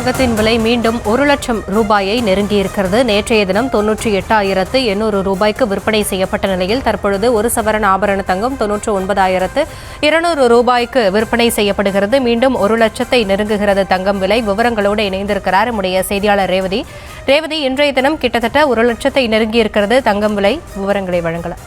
தங்கத்தின் விலை மீண்டும் 1,00,000 ரூபாயை நெருங்கியிருக்கிறது. நேற்றைய தினம் 98,800 ரூபாய்க்கு விற்பனை செய்யப்பட்ட நிலையில் தற்பொழுது ஒரு சவரன் ஆபரண தங்கம் 99,200 ரூபாய்க்கு விற்பனை செய்யப்படுகிறது. மீண்டும் 1,00,000 நெருங்குகிறது தங்கம் விலை. விவரங்களோடு இணைந்திருக்கிறார் நம்முடைய செய்தியாளர் ரேவதி. ரேவதி, இன்றைய தினம் கிட்டத்தட்ட 1,00,000 நெருங்கியிருக்கிறது தங்கம் விலை. விவரங்களை வழங்கலாம்.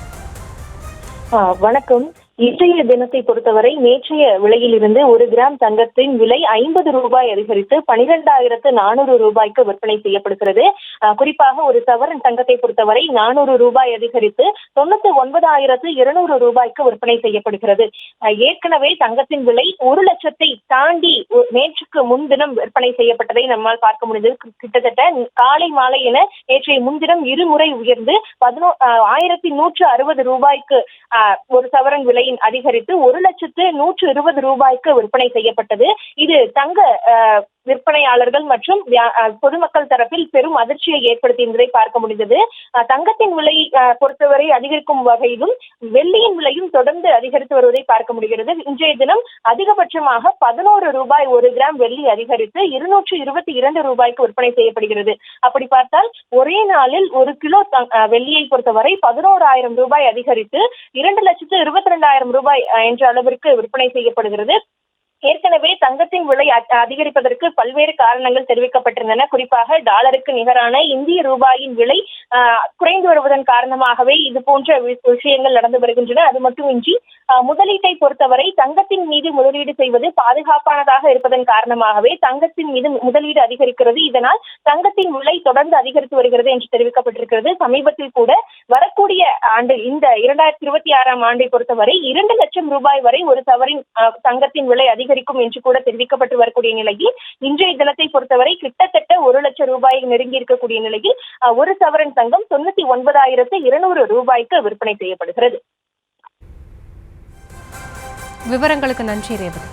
வணக்கம். இன்றைய தினத்தை பொறுத்தவரை நேற்றைய விலையில் இருந்து 1 கிராம் தங்கத்தின் விலை 50 ரூபாய் அதிகரித்து 12,400 ரூபாய்க்கு விற்பனை செய்யப்படுகிறது. குறிப்பாக ஒரு சவரன் தங்கத்தை பொறுத்தவரை 400 ரூபாய் அதிகரித்து 99,200 ரூபாய்க்கு விற்பனை செய்யப்படுகிறது. ஏற்கனவே தங்கத்தின் விலை 1,00,000 தாண்டி நேற்றுக்கு முன்தினம் விற்பனை செய்யப்பட்டதை நம்மால் பார்க்க முடிந்தது. கிட்டத்தட்ட காலை மாலை என நேற்றைய முன்தினம் இருமுறை உயர்ந்து 1,160 ரூபாய்க்கு ஒரு சவரன் விலை அதிகரித்து 1,120 ரூபாய்க்கு விற்பனை செய்யப்பட்டது. இது தங்க விற்பனையாளர்கள் மற்றும் பொதுமக்கள் தரப்பில் பெரும் அதிர்ச்சியை ஏற்படுத்தியிருந்ததை பார்க்க முடிந்தது. தங்கத்தின் விலை பொறுத்தவரை அதிகரிக்கும் வகையிலும் வெள்ளியின் விலையும் தொடர்ந்து அதிகரித்து வருவதை பார்க்க முடிகிறது. இன்றைய தினம் அதிகபட்சமாக 11 ரூபாய் 1 கிராம் வெள்ளி அதிகரித்து 222 ரூபாய்க்கு விற்பனை செய்யப்படுகிறது. அப்படி பார்த்தால் ஒரே நாளில் 1 கிலோ வெள்ளியை பொறுத்தவரை 11,000 ரூபாய் அதிகரித்து 2,22,000 ரூபாய் என்ற அளவிற்கு விற்பனை செய்யப்படுகிறது. ஏற்கனவே தங்கத்தின் விலை அதிகரிப்பதற்கு பல்வேறு காரணங்கள் தெரிவிக்கப்பட்டிருந்தன. குறிப்பாக டாலருக்கு நிகரான இந்திய ரூபாயின் விலை குறைந்து வருவதன் காரணமாகவே இது போன்ற விஷயங்கள் நடந்து வருகின்றன. அது மட்டுமின்றி முதலீட்டை பொறுத்தவரை தங்கத்தின் மீது முதலீடு செய்வது பாதுகாப்பானதாக இருப்பதன் காரணமாகவே தங்கத்தின் மீது முதலீடு அதிகரிக்கிறது. இதனால் தங்கத்தின் விலை தொடர்ந்து அதிகரித்து வருகிறது என்று தெரிவிக்கப்பட்டிருக்கிறது. சமீபத்தில் கூட வரக்கூடிய ஆண்டு இந்த 2026ஆம் ஆண்டை பொறுத்தவரை 2,00,000 ரூபாய் வரை ஒரு சவரின் தங்கத்தின் விலை அதிகரிக்கும் என்று கூட தெரிவிக்கப்பட்டு வரக்கூடிய நிலையில் இன்றைய தினத்தை பொறுத்தவரை கிட்டத்தட்ட 1,00,000 ரூபாயை நெருங்கி இருக்கக்கூடிய நிலையில் ஒரு சவரன் தங்கம் 99,200 ரூபாய்க்கு விற்பனை செய்யப்படுகிறது. விவரங்களுக்கு நன்றி ரேவதி.